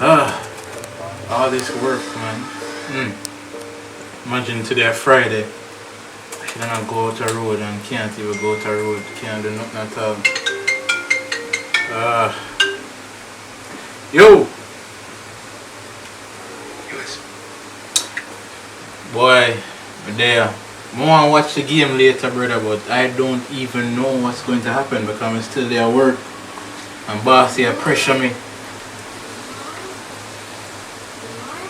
All this work, man. Imagine today Friday. I should not go out the road and can't even go out the road. Can't do nothing at all. Yo! Boy, I'm there. I want to watch the game later, brother, but I don't even know what's going to happen because I'm still there at work. And boss here pressure me.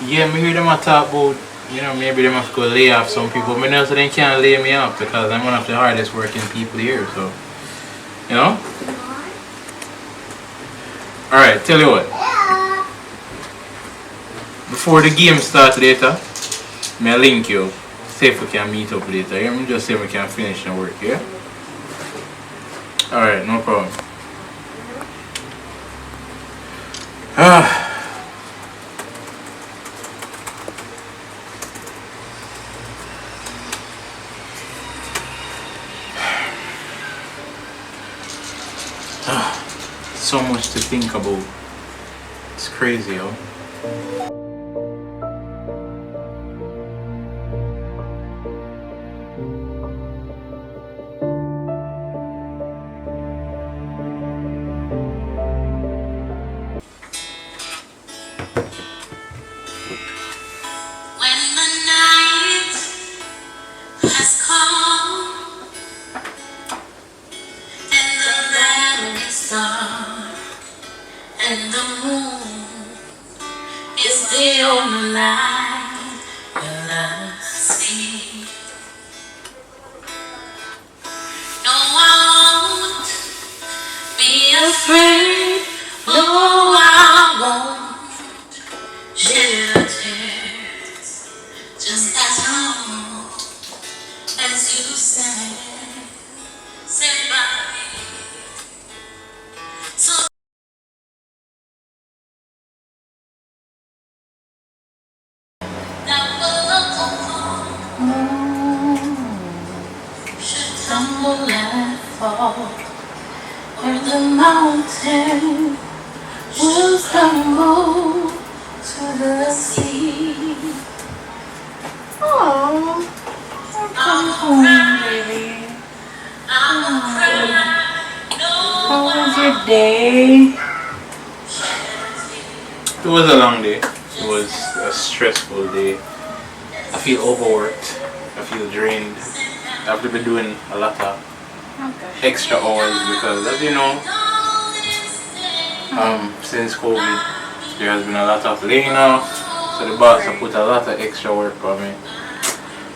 Yeah, me hear them talk about, you know, maybe they must go lay off some people. But now so they can't lay me off because I'm one of the hardest working people here, so, you know? Alright, tell you what. Before the game starts later, may I link you. See if we can meet up later. Yeah? Just say we can finish the work, yeah? Alright, no problem. So much to think about. It's crazy, yo. And the moon is the only light that I see. No, I won't be afraid. No, I won't shed a tear. Just as long as you stand by me. So tumble and fall, and the mountain will stumble to the sea. Oh, come home, baby. How was your day? It was a long day. It was a stressful day. I feel overworked. I feel drained. I have to be doing a lot of extra hours because, as you know, since COVID, there has been a lot of laying off. So the boss has put a lot of extra work on me.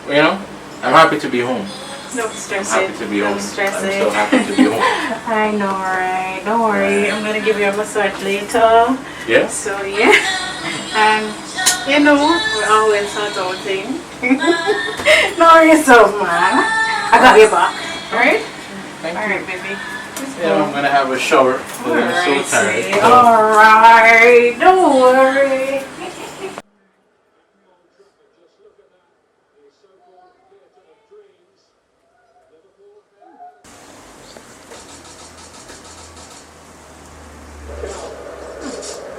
But, you know, I'm happy to be home. Don't stress I'm happy it. to be Don't home. stress I'm it. so happy to be home. I know, right? Don't worry. I'm gonna give you a massage later. Yeah? So yeah. And you know, we always sort out things. Don't worry yourself, man. I got your back. Alright? Thank you. Alright, baby. Yeah, I'm gonna have a shower because I'm so tired. So. Alright, don't worry.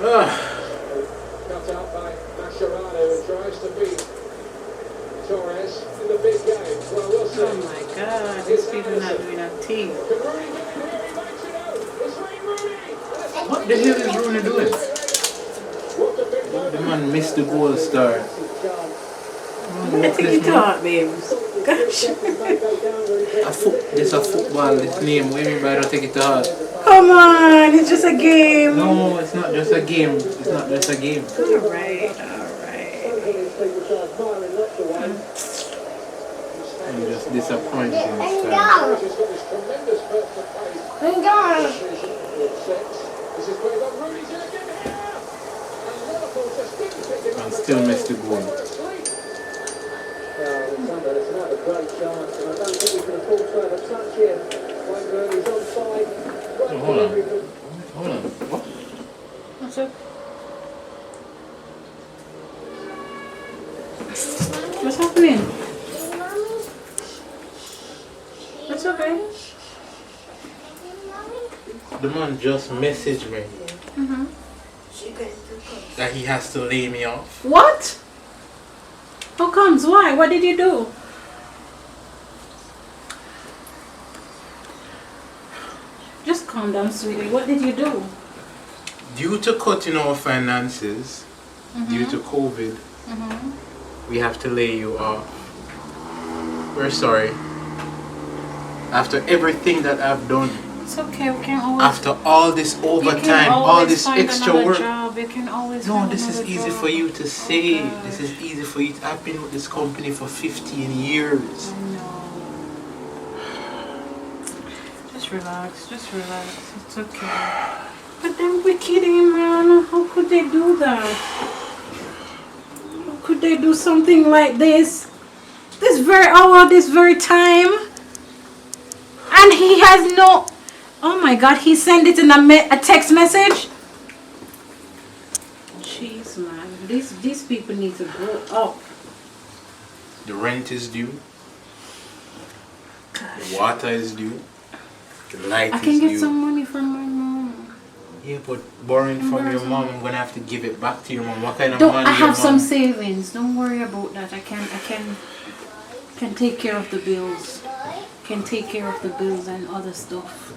Cut out by Mascherano and tries to beat Torres in the big game. Well, we'll see. Oh my god, these people not doing a thing. What the hell is Rooney doing? The man missed the goal star. I think you talk, babes. Gosh. This a football, this name. What do you mean by don't take it to heart? Come on, it's just a game. No, it's not just a game. It's not just a game. Alright. I'm just disappointed. And still missed the goal. It's another great chance, and I don't think we can afford to have a touch here. He's onside. Oh, hold on. Hold on. What? What's up? What's happening? It's okay. The man just messaged me. Mm-hmm. That that he has to lay me off. What? How comes? Why? What did you do? Just calm down, sweetie. What did you do? Due to cutting our finances, due to COVID, we have to lay you off. We're sorry. After everything that I've done, It's okay. We can always. after all this overtime, all this extra work. Job. You can always. No, find this is another easy job. for you to say. God. This is easy for you. I've been with this company for 15 years. I know. Just relax. Just relax. It's okay. But then we're kidding, man. How could they do that? How could they do something like this? This very hour, this very time? And he has no... Oh my God, he sent it in a text message? Jeez, man. These people need to grow up. The rent is due. The water is due. The light I is can get due. some money from my mom. Yeah, but borrowing from your mom, I'm gonna have to give it back to your mom. What kind of Don't, money? I have your some mom? savings. Don't worry about that. I can take care of the bills. Can take care of the bills and other stuff.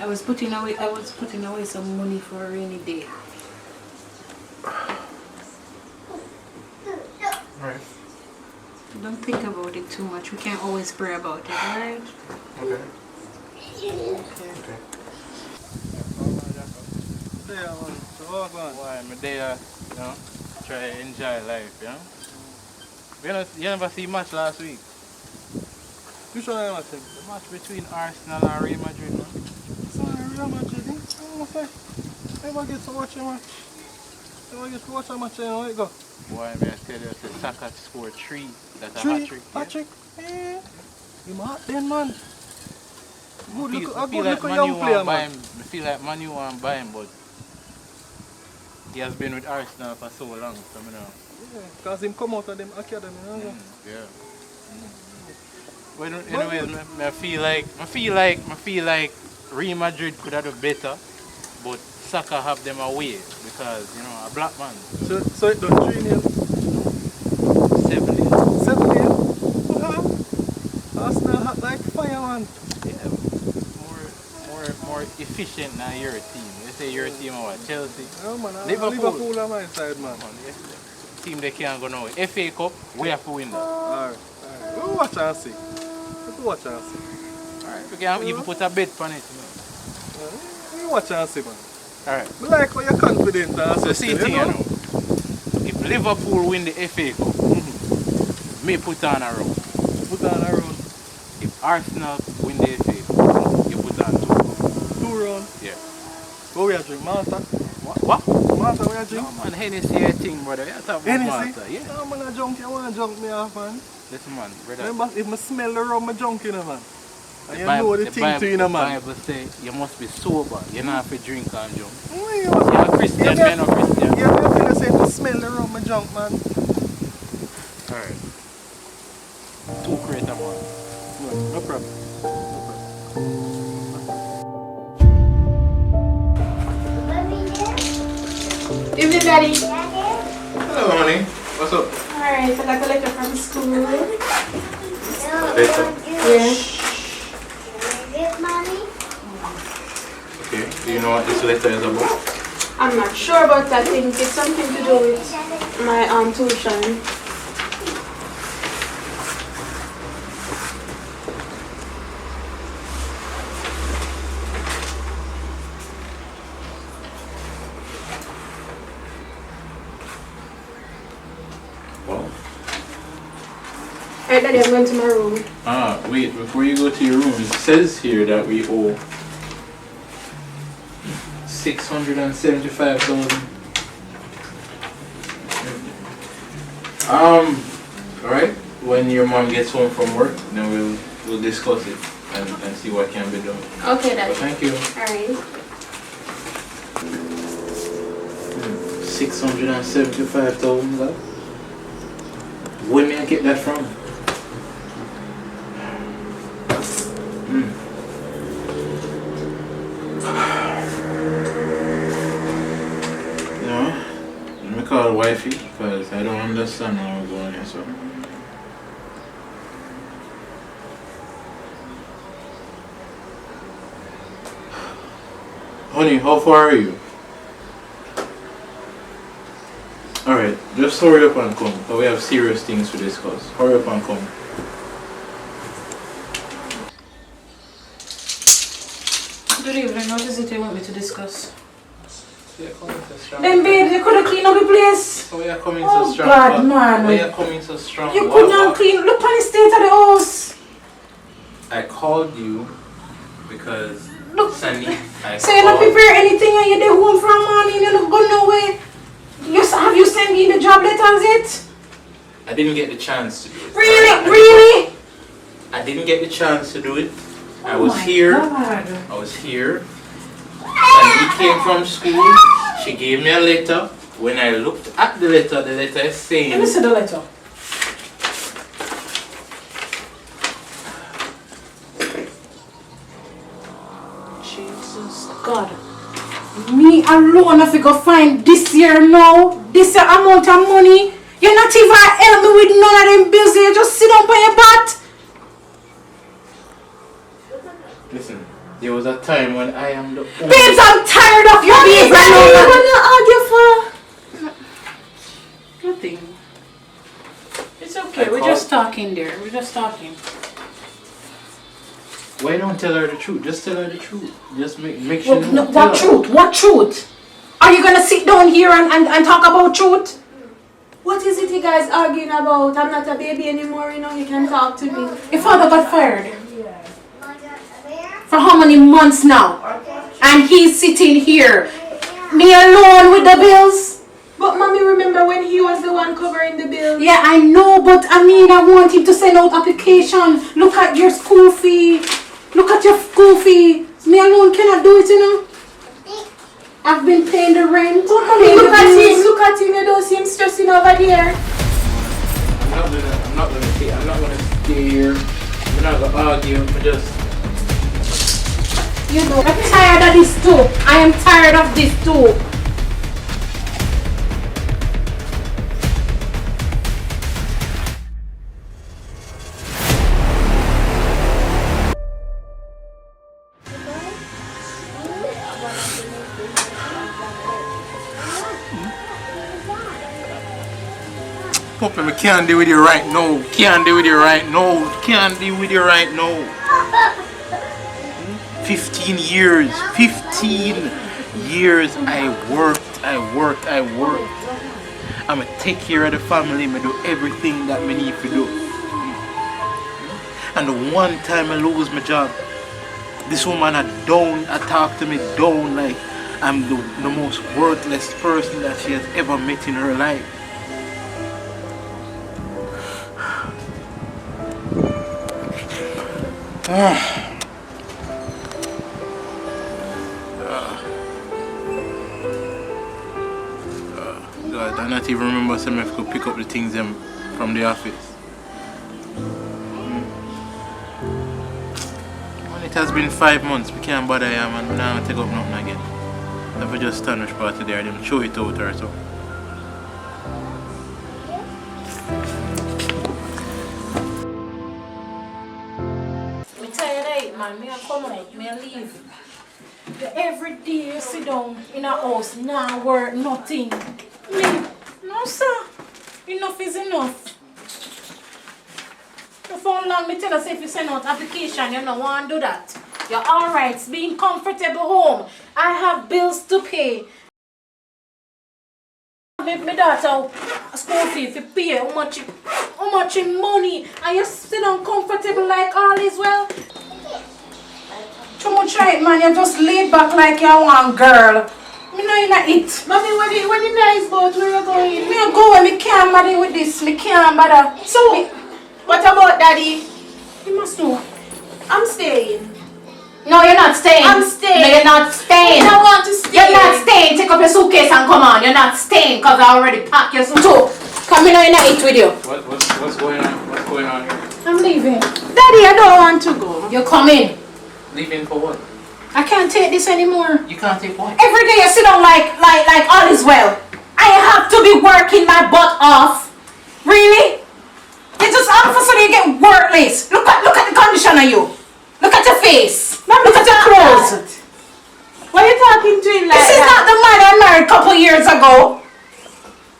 I was putting away some money for a rainy day. Alright. Don't think about it too much. We can't always pray about it, alright? Okay. Yeah, man. So walk on. Why, I'm there, you know, try to enjoy life, you know. You never see much last week. Which one I watching? The match between Arsenal and Real Madrid, man. It's not Real Madrid, eh? I don't say. Never get to watch a match. Never get to watch a match, you know, it go. Boy, I tell you, the Saka scored 3. That's a hat-trick. Hat-trick? Yeah. You mad then, man. Good look, a good look a young player, man. I feel like Manu want to buy him, but he has been with Arsenal for so long, so you know. Yeah, because him come out of them academy, you know? Yeah. But anyways, I feel like Real Madrid could have done better, but Saka have them away because, you know, a black man. So it done 3-0? 7-0. 7-0? Arsenal hot like fire, man. Yeah, more efficient than your team. They say your team or what? Chelsea? No, man. Liverpool on my side, man. Team they can't go now. FA Cup, we have to win that. Alright. We'll watch and see. Watch and see. Alright, we can even put a bet on it. You watch and see, man. Alright. I like how you're confident. So see thing, you know. If Liverpool win the FA Cup, me put on a round. Put on a round. If Arsenal win the FA Cup, you put on 2. 2 rounds? Yeah. What we are drinking? Malta? What? Malta we are drinking? No man, Hennessy I think, brother. You talk about Malta, yeah. No man, I want to junk me off, man. Listen, man, brother. Remember, if I smell the rum, I'm junking, man. And you know the thing to you, man. The Bible says you must be sober. You don't have to drink and junk. You're a Christian, you're not Christian. Yeah, I'm going to say if I smell the rum, I'm junk, man. Alright. 2 crates, man. No problem. Evening, Daddy. Hello, honey. What's up? Alright, I got a letter from school. Later. Yeah. Okay. Do you know what this letter is about? I'm not sure about that. I think it's something to do with my tuition. Alright, Daddy, I'm going to my room. Wait, before you go to your room, it says here that we owe 675,000. Alright, when your mom gets home from work, then we'll discuss it and see what can be done. Okay, Daddy. Well, thank you. Alright. 675,000, love. Where may I get that from? wifey because I don't understand how we're going here. So. Honey, how far are you? Alright, just hurry up and come. Because we have serious things to discuss. Hurry up and come. Good evening. What is it you want me to discuss? So you're coming so strong. Then babe, you could have cleaned up the place. So you're coming Oh, so strong. God, man. Why you're coming so strong? You could not clean. Look on the state of the house. I called you because Look. Sanique. So you don't prepare anything and you're there home from morning. You don't go nowhere. Have you sent me the job letters yet? I didn't get the chance to do it. Really? Really? I didn't get the chance to do it. I Oh was my here. God. I was here. Sanique came from school. She gave me a letter. When I looked at the letter is Let me saying. see the letter. Jesus God. Me alone have to go find this year now. This amount of money. You're not even help me with none of them bills. You just sit down by your butt. Listen, there was a time when I am the only. Babes, I'm tired of your behavior. What are you argue for? Nothing. It's okay. We're just talking there. We're just talking. Why don't tell her the truth? Just tell her the truth. Just make sure. No, what truth? What truth? Are you gonna sit down here and talk about truth? What is it you guys arguing about? I'm not a baby anymore, you know, you can talk to me. Your father got fired. For how many months now? And he's sitting here. Me alone with the bills? But mommy, remember when he was the one covering the bill? Yeah, I know, but I mean, I want him to send out application. Look at your school fee. Look at your school fee. Me alone cannot do it, you know. I've been paying the rent. Paying Look the at him, bills. look at him, you don't see him stressing over there. I'm not gonna stay here. I'm not gonna argue. I'm just. You know, I'm tired of this too. I am tired of this too. Puppy, I can't deal with you right now. Can't deal with you right now. Can't deal with you right now. 15 years. 15 years I worked. I'ma take care of the family. I'ma do everything that I need to do. And the one time I lose my job, this woman I talk to me down like I'm the most worthless person that she has ever met in her life. God, I not even remember some if I could pick up the things them from the office. Well, it has been 5 months. We can't bother you, man. We're not gonna take up nothing again. If we just stand which part of there, them show it out or so. I'm tired of it, man. Me I come out, me I leave. Every day you sit down in a house, nah work, nothing. Me, no sir. Enough is enough. For how long me tell us if you send out application, you don't want to do that. You're alright, being comfortable home. I have bills to pay. My daughter school fee to pay how much in money, and you sit down comfortable like all is well. Too much right, man. You just laid back like you want girl. Me know you not it. Mommy, when the nice boat, where you going? Me go where me can't bother with this. Me can't bother. So, what about daddy? You must know. I'm staying. No, you're not staying. I'm staying. No, you're not staying. I want to stay. You're not staying. Take up your suitcase and come on. You're not staying because I already packed your suitcase. Come in, I not eat with you. What's going on? What's going on here? I'm leaving. Daddy, I don't want to go. You come in. Leaving for what? I can't take this anymore. You can't take what? Every day you sit down like all is well. I I have to be working my butt off. Really? You just all of a sudden you get worthless. Look at the condition of you. Look at your face. Look at your clothes. Why are you talking to him like This is that? not the man I married a couple years ago.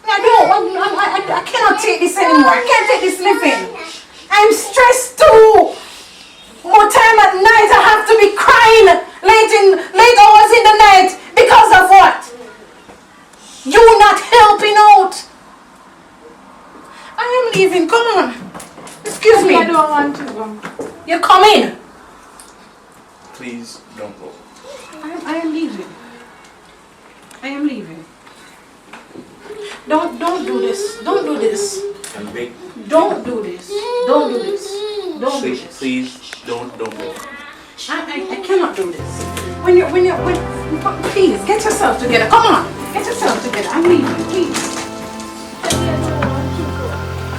I cannot take this anymore. I can't take this living. I'm stressed too. More time at night I have to be crying late hours in the night because of what? You not helping out. I am leaving. Come on. Excuse me. I don't want to go. You're coming. Please don't go. I am leaving. I am leaving. Don't do this. Don't do this. I'm big. Don't do this. Don't do this. Don't do this. Please don't go. I cannot do this. Please get yourself together. Come on. Get yourself together. I'm leaving. Please.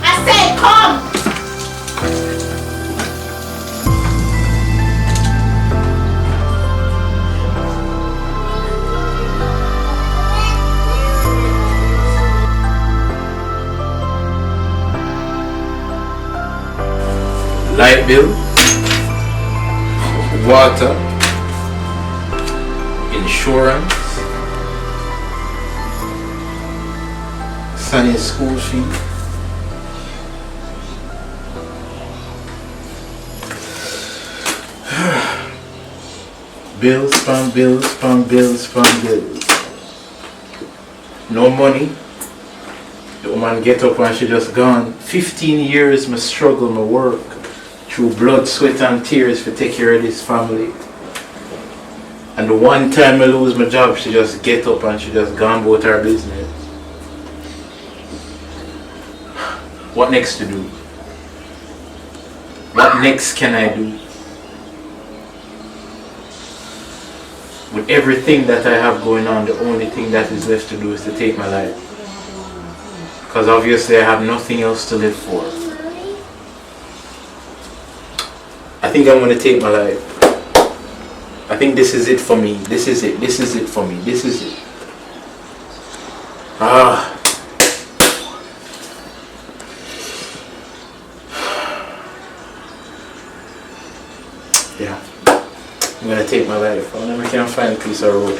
I said come. Light bill, water, insurance, Sanique school fee, bills from bills from bills from bills. No money. The woman get up and she just gone. 15 years me struggle, me work. Through blood, sweat and tears to take care of this family. And the one time I lose my job, she just get up and she just gone about her business. What next to do? What next can I do? With everything that I have going on, the only thing that is left to do is to take my life. Because obviously I have nothing else to live for. I think I'm going to take my life. I think this is it for me. This is it. This is it for me. This is it. Yeah. I'm going to take my life. I never can find a piece of road.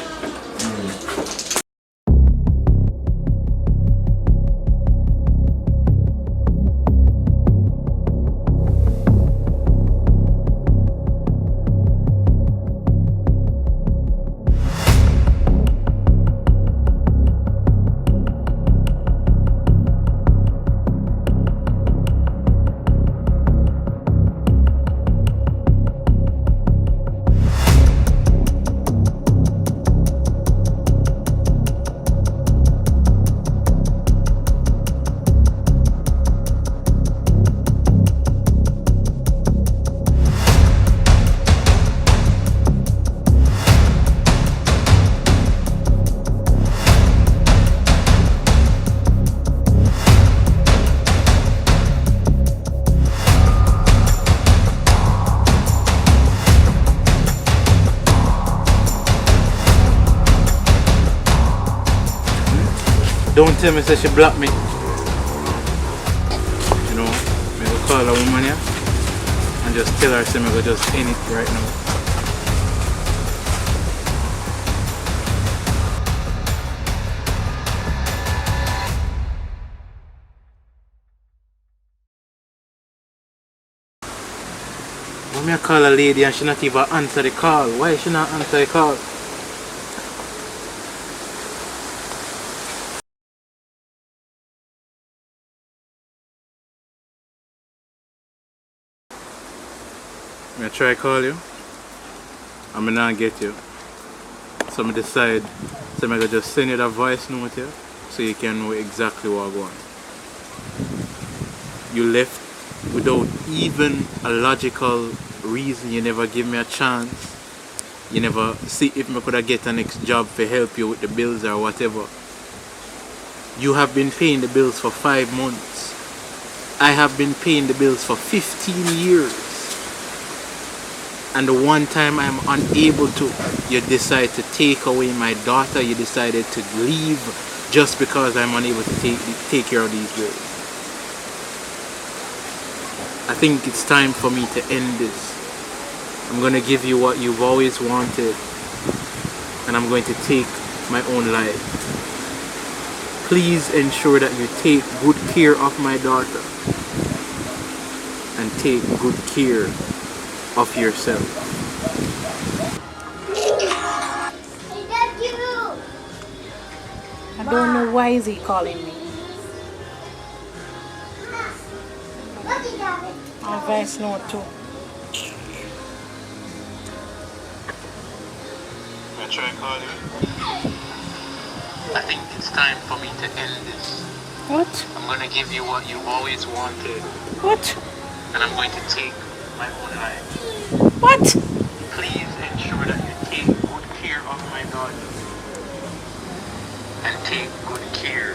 Don't tell me that she blocked me. You know, I go call a woman here and just tell her say I go just end it right now. When I call a lady and she not even answer the call, why she not answer the call? I try call you, and I not get you. So I decide, so I just send you that voice note here, so you can know exactly what I want. You left without even a logical reason. You never give me a chance. You never see if I could get a next job to help you with the bills or whatever. You have been paying the bills for 5 months. I have been paying the bills for 15 years. And the one time I'm unable to, you decide to take away my daughter, you decided to leave just because I'm unable to take care of these bills. I think it's time for me to end this. I'm going to give you what you've always wanted, and I'm going to take my own life. Please ensure that you take good care of my daughter and take good care of yourself. I don't know why is he calling me. Our Vice know too. I try calling. I think it's time for me to end this. What? I'm gonna give you what you always wanted, What? and I'm going to take my own life. What? Please ensure that you take good care of my daughter and take good care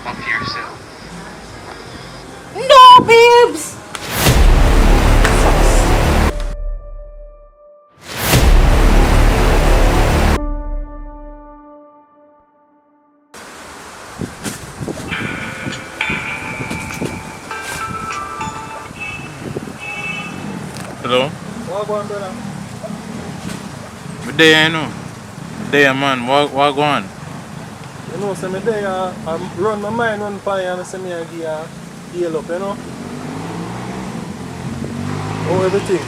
of yourself. No, babes! Hello? What going, brother? Good day, I know. Good day, man. What going? You know, so me there, I run my mind run by and I say me I heal up, you know? How everything?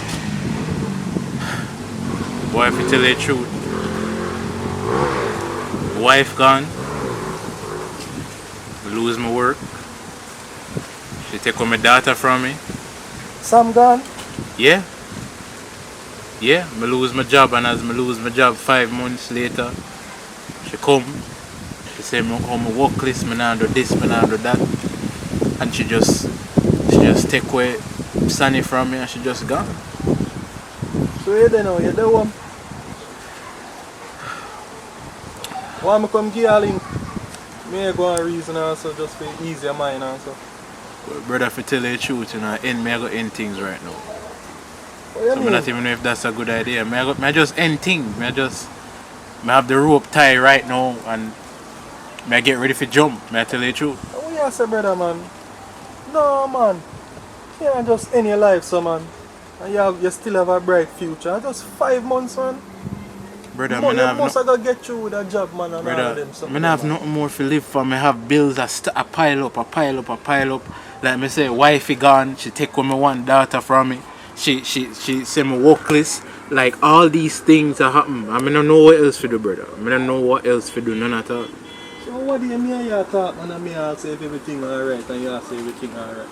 Boy, if you tell you the truth, wife gone, lose my work, she take away my daughter from me. Sam gone? Yeah, me lose my job, and as me lose my job 5 months later, she come, she say me on my work list, me nah do this, me nah do that, and she just take away Sanique from me and she just gone. So you there now, you there home? Why me come give you a link? Me go and reason also just for ease your mind also. But brother, if I tell you the truth, you know, me I go end things right now. What you So mean? I not even know if that's a good idea. I just end things. I have the rope tie right now and I get ready for jump. I tell you the truth. What you say, brother, man? No, man. You can't just end your life, so, man. And you still have a bright future. Just 5 months, man. Brother, You I must have got to get through with a job, man, and all of brother, them. I something, have man. nothing more to live for. I have bills that pile up. Like me say, wifey gone, she take away my one daughter from me. She send me workless. Like all these things are happen. I don't know what else to do, brother. I don't know what else to do, none at all. So what do you mean you talk, man, and me ask if everything alright and you say everything alright?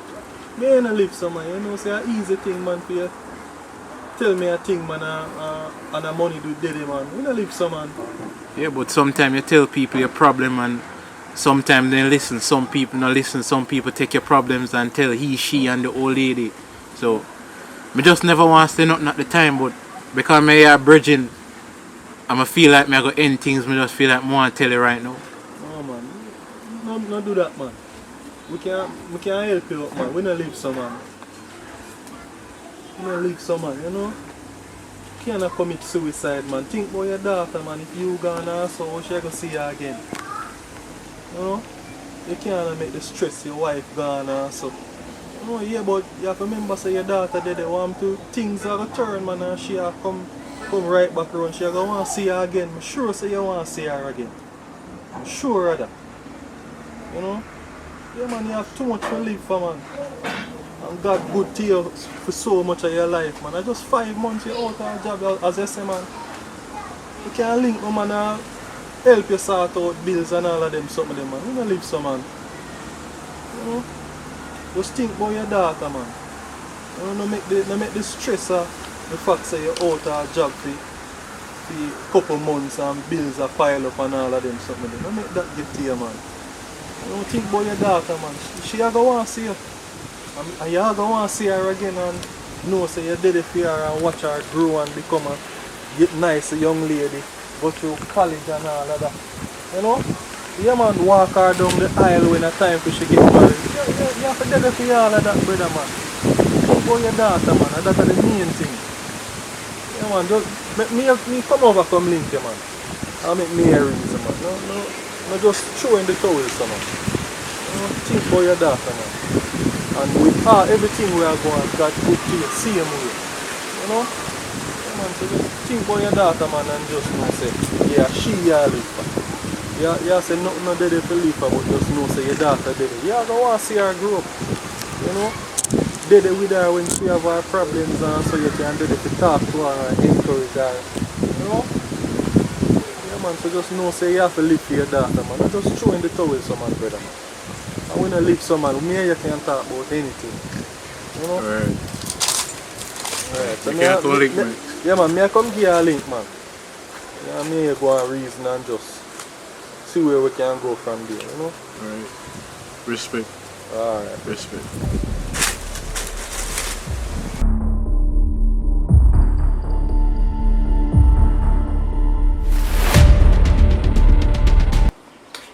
Me ain't live somewhere, you know, say an easy thing, man, for you. Tell me a thing, man, and a money do daddy, man. We don't live some, man. Yeah, but sometimes you tell people your problem and sometimes they listen. Some people not listen. Some people take your problems and tell he, she and the old lady. So, I just never want to say nothing at the time, but because I are bridging, I feel like I go end things, I just feel like I want to tell you right now. No, man. No do that, man. We can help you out, man. We don't live some, man. We don't live some, man, you know? You cannot commit suicide, man. Think about your daughter, man. If you gone also, how she going to see you again? You know? You can't make the stress your wife gone also. No, yeah, but you have to remember, say your daughter did they want to, things are going to turn, man, and she will come right back around. She going to want to see her again. I'm sure say you want to see her again. I'm sure of that. You know? Yeah, man, you have too much to live for, man. And God good to you for so much of your life, man. I just 5 months you out of a job, as I say, man. You can link me, man, and help you sort out bills and all of them, some of them, man. You don't live so, man. You know? Just think about your daughter, man. You know, no make the stress of the fact that you're out of a job for a couple months and bills are pile up and all of them, something of them. Don't make that get to you, man. You know, think about your daughter, man. She are going to want to see you. And you are going to want to see her again and know say you did it for her and watch her grow and become a nice young lady. Go through college and all of that. You know? Yeah, man, walk her down the aisle when a time for she get married. You have to do it for all of that, brother, man. Think about your daughter, man. And that's the main thing. Yeah, man, just make me come over, come link you, man. I'll make me a reason, man. No, not just throw in the towel, so man. You know, think about your daughter, man. And with everything we are going, God put to the same way. You know? Yeah, man, so just think about your daughter, man, and just know, say, yeah, she ya live for. Yeah, say nothing not dead for live for, but just know, say, your daughter dead. Yeah, I want to see her grow up. You know? Dead with her when she have her problems, and so you can dead to talk to her and encourage her. You know? Yeah, man, so just know, say, you have to live for your daughter, man. Not just throw in the towel, so man, brother, man. And when I live so man, me and you can talk about anything. You know? Alright. Alright. So You can't go link, man. Yeah man, me I come give you a link, man. Yeah, me and you go and reason and just see where we can go from there, you know? Alright. Respect. Alright. Respect.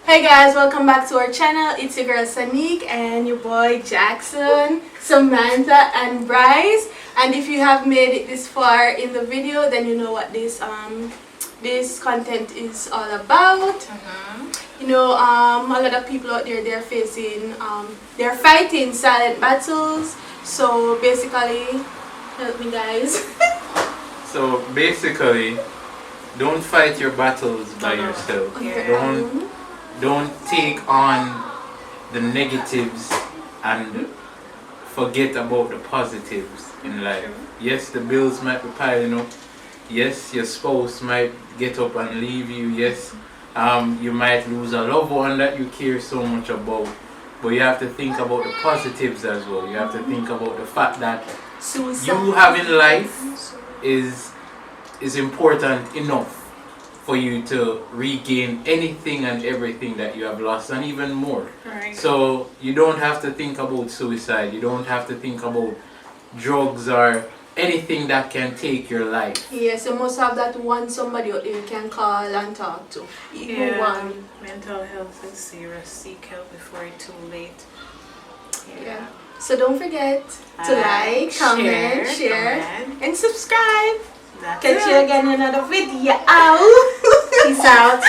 Hey guys, welcome back to our channel. It's your girl Sanique and your boy Jackson, Samantha and Bryce. And if you have made it this far in the video, then you know what this content is all about. You know, a lot of people out there, they're fighting silent battles. So basically, help me guys. So basically, don't fight your battles by yourself. Yeah. Don't take on the negatives and forget about the positives in life. Yes, the bills might be piling up. Yes, your spouse might get up and leave you. Yes, you might lose a loved one that you care so much about. But you have to think about the positives as well. You have to think about the fact that you having life is important enough for you to regain anything and everything that you have lost and even more. Right. So you don't have to think about suicide. You don't have to think about drugs or anything that can take your life. Yes, you must have that one somebody out there you can call and talk to. One. Mental health is serious. Seek help before it's too late. Yeah. So don't forget to like, comment, share, and subscribe. That's Catch it. you again in another video. Peace out.